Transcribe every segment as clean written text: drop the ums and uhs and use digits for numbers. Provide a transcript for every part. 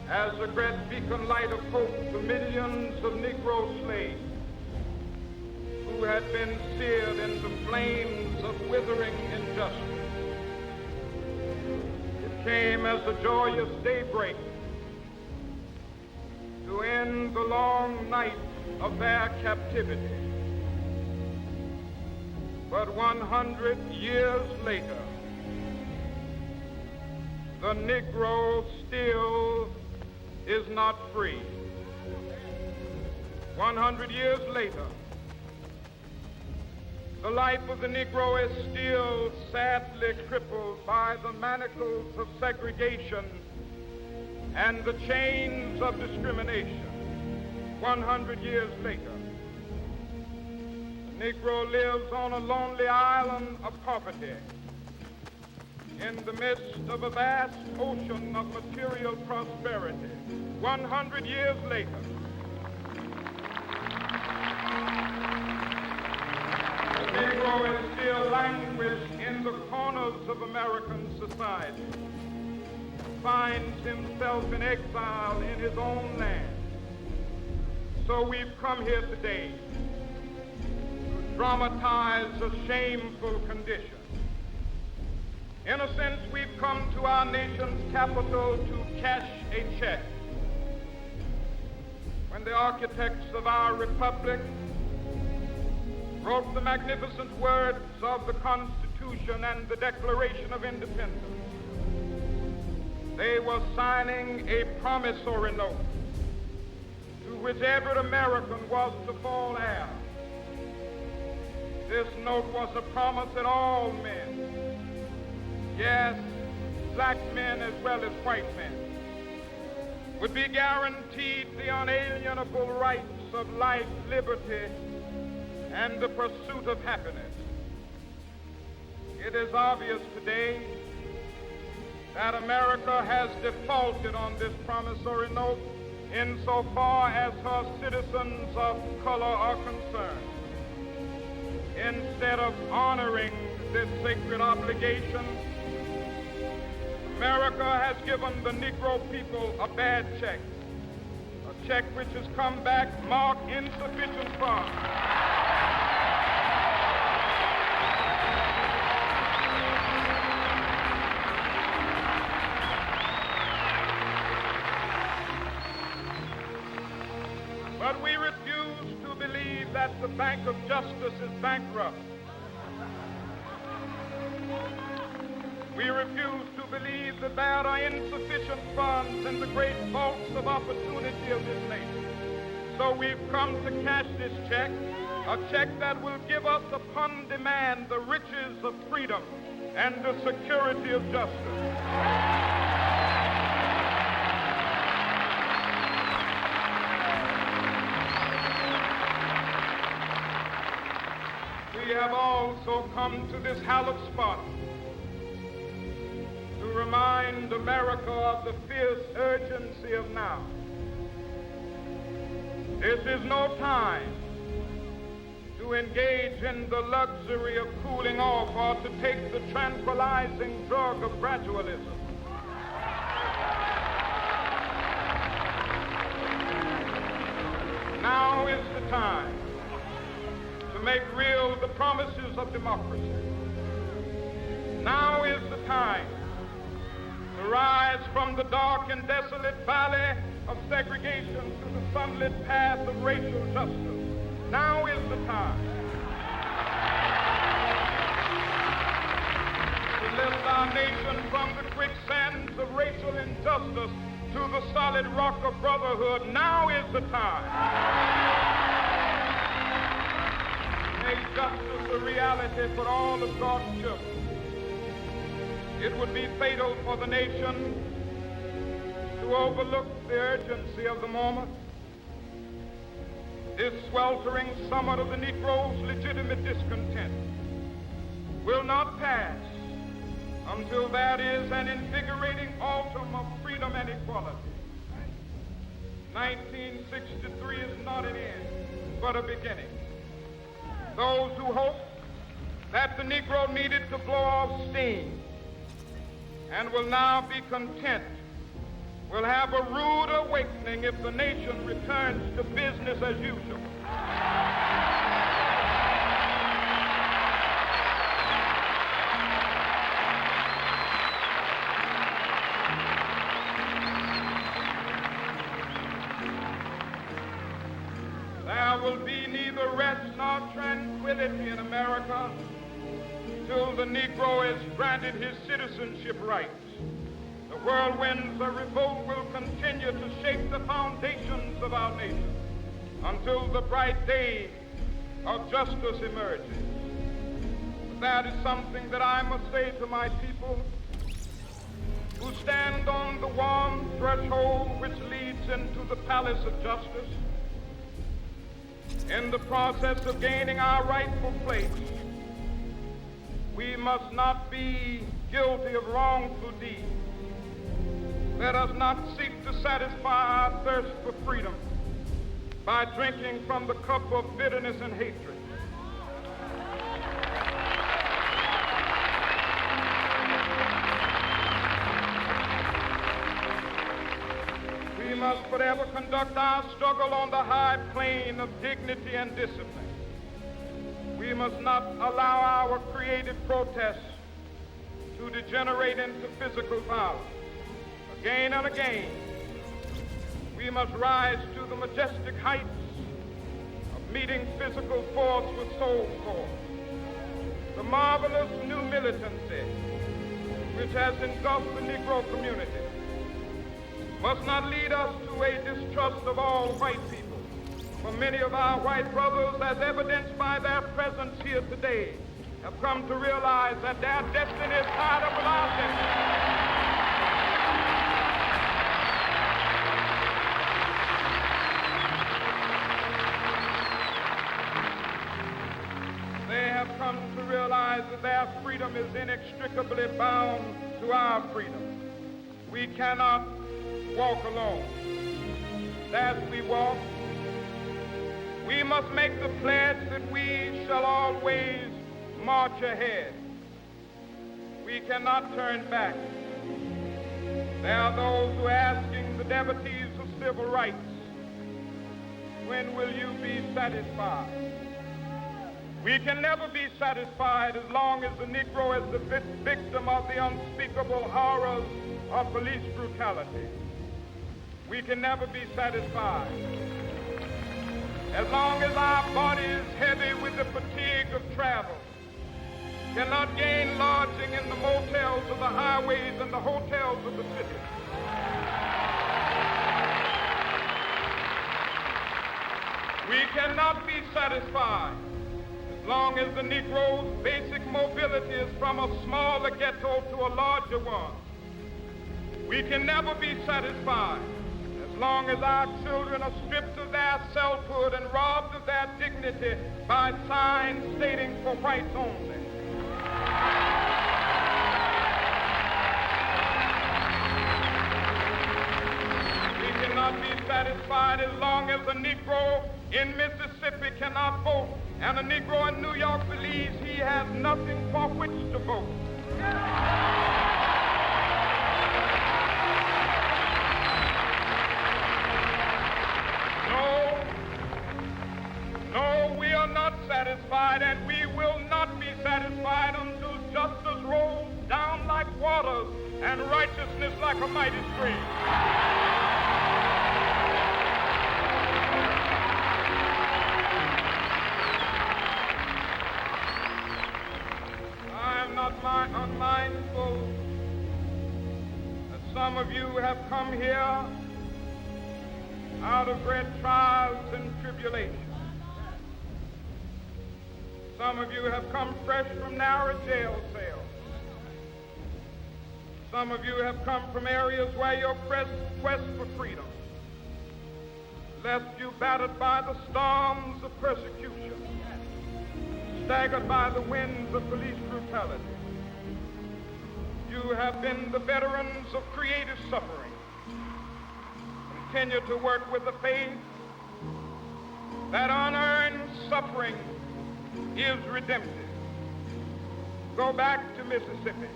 as a great beacon light of hope to millions of Negro slaves who had been seared in the flames of withering injustice. It came as a joyous daybreak to end the long night of their captivity. But 100 years later, the Negro still is not free. 100 years later, the life of the Negro is still sadly crippled by the manacles of segregation and the chains of discrimination. 100 years later, the Negro lives on a lonely island of poverty in the midst of a vast ocean of material prosperity. 100 years later, the Negro is still languished in the corners of American society, finds himself in exile in his own land. So we've come here today to dramatize a shameful condition. In a sense, we've come to our nation's capital to cash a check. When the architects of our republic wrote the magnificent words of the Constitution and the Declaration of Independence, they were signing a promissory note to which every American was to fall heir. This note was a promise that all men, yes, black men as well as white men, would be guaranteed the unalienable rights of life, liberty, and the pursuit of happiness. It is obvious today that America has defaulted on this promissory note insofar as her citizens of color are concerned. Instead of honoring this sacred obligation, America has given the Negro people a bad check, a check which has come back marked insufficient funds. But we refuse to believe that the Bank of Justice is bankrupt. We refuse to believe that there are insufficient funds in the great vaults of opportunity of this nation. So we've come to cash this check, a check that will give us upon demand the riches of freedom and the security of justice. We have also come to this hallowed spot to remind America of the fierce urgency of now. This is no time to engage in the luxury of cooling off or to take the tranquilizing drug of gradualism. Now is the time to make real the promises of democracy. Now is the time to rise from the dark and desolate valley of segregation to the sunlit path of racial justice. Now is the time to lift our nation from the quicksands of racial injustice to the solid rock of brotherhood. Now is the time make justice a reality for all of God's children. It would be fatal for the nation to overlook the urgency of the moment. This sweltering summit of the Negro's legitimate discontent will not pass until there is an invigorating autumn of freedom and equality. 1963 is not an end, but a beginning. Those who hoped that the Negro needed to blow off steam and will now be content will have a rude awakening if the nation returns to business as usual. There will be neither rest nor tranquility in America till the Negro is granted his citizenship rights. The whirlwinds of revolt will continue to shake the foundations of our nation until the bright day of justice emerges. But that is something that I must say to my people who stand on the warm threshold which leads into the palace of justice. In the process of gaining our rightful place, we must not be guilty of wrongful deeds. Let us not seek to satisfy our thirst for freedom by drinking from the cup of bitterness and hatred. We must forever conduct our struggle on the high plane of dignity and discipline. We must not allow our creative protests to degenerate into physical violence. Again and again, we must rise to the majestic heights of meeting physical force with soul force. The marvelous new militancy which has engulfed the Negro community must not lead us to a distrust of all white people. For many of our white brothers, as evidenced by their presence here today, have come to realize that their destiny is tied up with our destiny. They have come to realize that their freedom is inextricably bound to our freedom. We cannot walk alone. As we walk, we must make the pledge that we shall always march ahead. We cannot turn back. There are those who are asking the devotees of civil rights, when will you be satisfied? We can never be satisfied as long as the Negro is the victim of the unspeakable horrors of police brutality. We can never be satisfied as long as our body is heavy with the fatigue of travel, cannot gain lodging in the motels of the highways and the hotels of the city. We cannot be satisfied as long as the Negro's basic mobility is from a smaller ghetto to a larger one. We can never be satisfied as long as our children are stripped of their selfhood and robbed of their dignity by signs stating for whites only. We cannot be satisfied as long as a Negro in Mississippi cannot vote and a Negro in New York believes he has nothing for which to vote. No, we are not satisfied, and we will not be satisfied until justice rolls down like waters and righteousness like a mighty stream. I am not unmindful that some of you have come here out of great trials and tribulations. Some of you have come fresh from narrow jail cells. Some of you have come from areas where your quest for freedom left you battered by the storms of persecution, staggered by the winds of police brutality. You have been the veterans of creative suffering. Continue to work with the faith that unearned suffering is redemptive. Go back to Mississippi.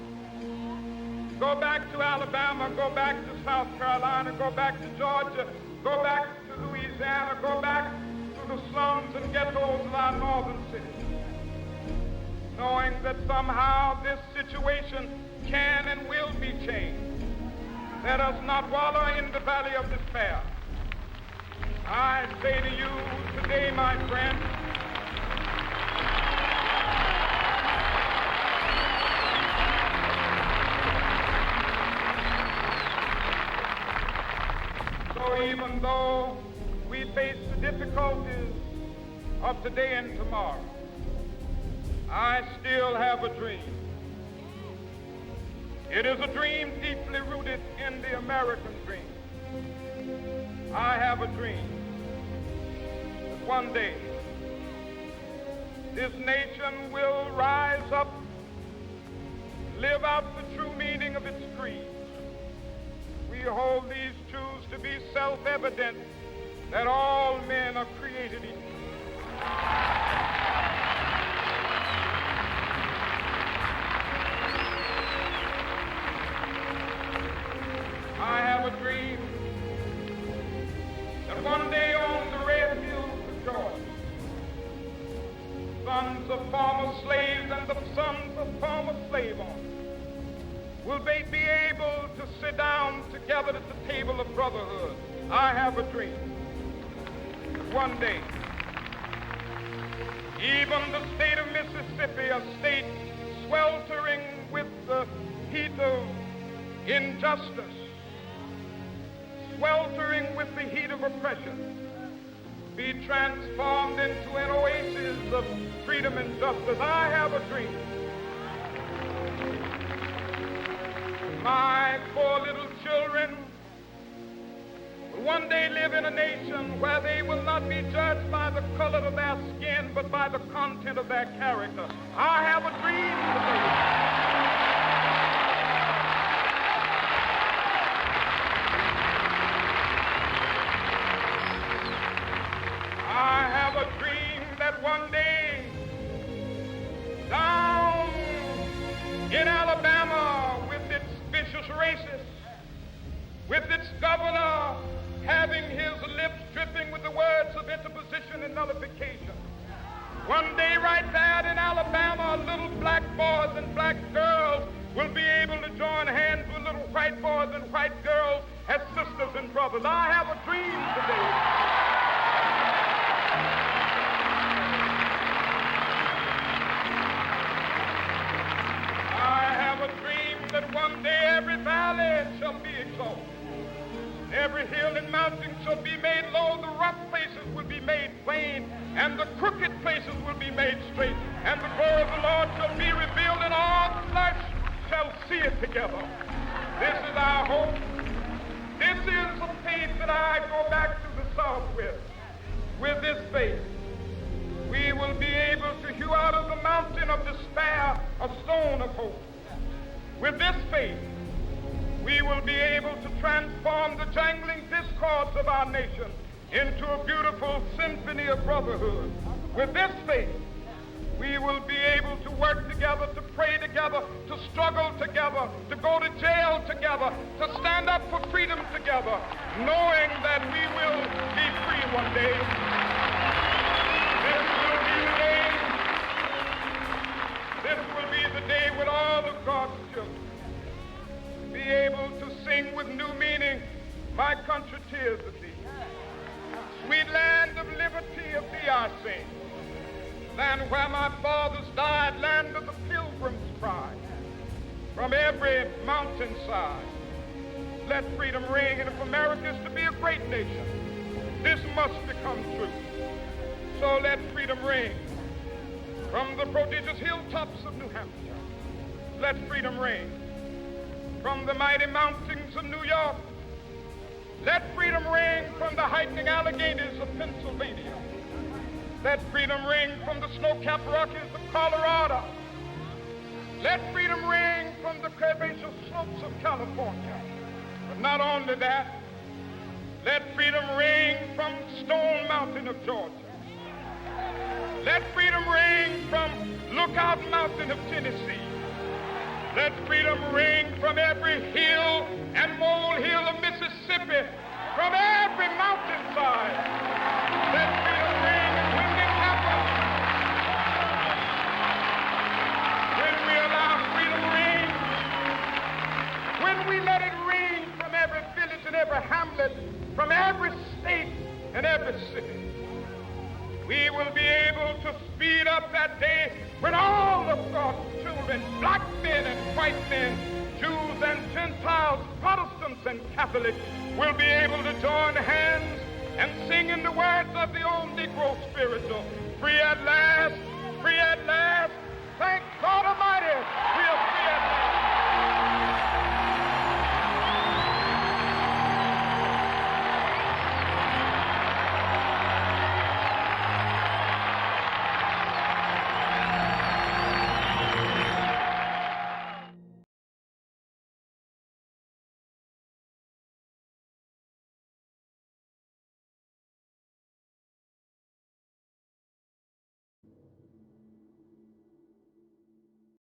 Go back to Alabama, go back to South Carolina, go back to Georgia, go back to Louisiana, go back to the slums and ghettos of our northern cities, knowing that somehow this situation can and will be changed. Let us not wallow in the valley of despair. I say to you today, my friend, so even though we face the difficulties of today and tomorrow, I still have a dream. It is a dream deeply rooted in the American dream. I have a dream that one day this nation will rise up, live out the true meaning of its creed. We hold these truths to be self-evident, that all men are created equal. I have a dream that one day on the red hills of Georgia, sons of former slaves and the sons of former slave owners will they be able to sit down together at the table of brotherhood. I have a dream that one day, even the state of Mississippi, a state sweltering with the heat of injustice, sweltering with the heat of oppression, be transformed into an oasis of freedom and justice. I have a dream. My poor little children will one day live in a nation where they will not be judged by the color of their skin, but by the content of their character. I have a dream today. I have a dream that one day down in Alabama, with its vicious racists, with its governor having his lips dripping with the words of interposition and nullification, one day right there in Alabama, little black boys and black girls will be able to join hands with little white boys and white girls as sisters and brothers. I have a dream today. That one day every valley shall be exalted, every hill and mountain shall be made low, the rough places will be made plain, and the crooked places will be made straight, and the glory of the Lord shall be revealed, and all flesh shall see it together. This is our hope. This is the faith that I go back to the South with. With this faith, we will be able to hew out of the mountain of despair a stone of hope. With this faith, we will be able to transform the jangling discords of our nation into a beautiful symphony of brotherhood. With this faith, we will be able to work together, to pray together, to struggle together, to go to jail together, to stand up for freedom together, knowing that we will be free one day. This will be the day with all of God's children be able to sing with new meaning, my country, tears of thee. Sweet land of liberty, of thee I sing. Land where my fathers died, land of the pilgrim's pride. From every mountainside, let freedom ring. And if America is to be a great nation, this must become true. So let freedom ring. From the prodigious hilltops of New Hampshire, let freedom ring. From the mighty mountains of New York, let freedom ring. From the heightening Alleghenies of Pennsylvania, let freedom ring. From the snow-capped Rockies of Colorado, let freedom ring. From the curvaceous slopes of California. But not only that, let freedom ring from Stone Mountain of Georgia. Let freedom ring from Lookout Mountain of Tennessee. Let freedom ring from every hill and molehill of Mississippi, from every mountainside. Let freedom ring, and when it happens, when we allow freedom ring, when we let it ring from every village and every hamlet, from every state and every city, we will be able to speed up that day when all of God's children, black men and white men, Jews and Gentiles, Protestants and Catholics, will be able to join hands and sing in the words of the old Negro spiritual, free at last, thank God Almighty, we are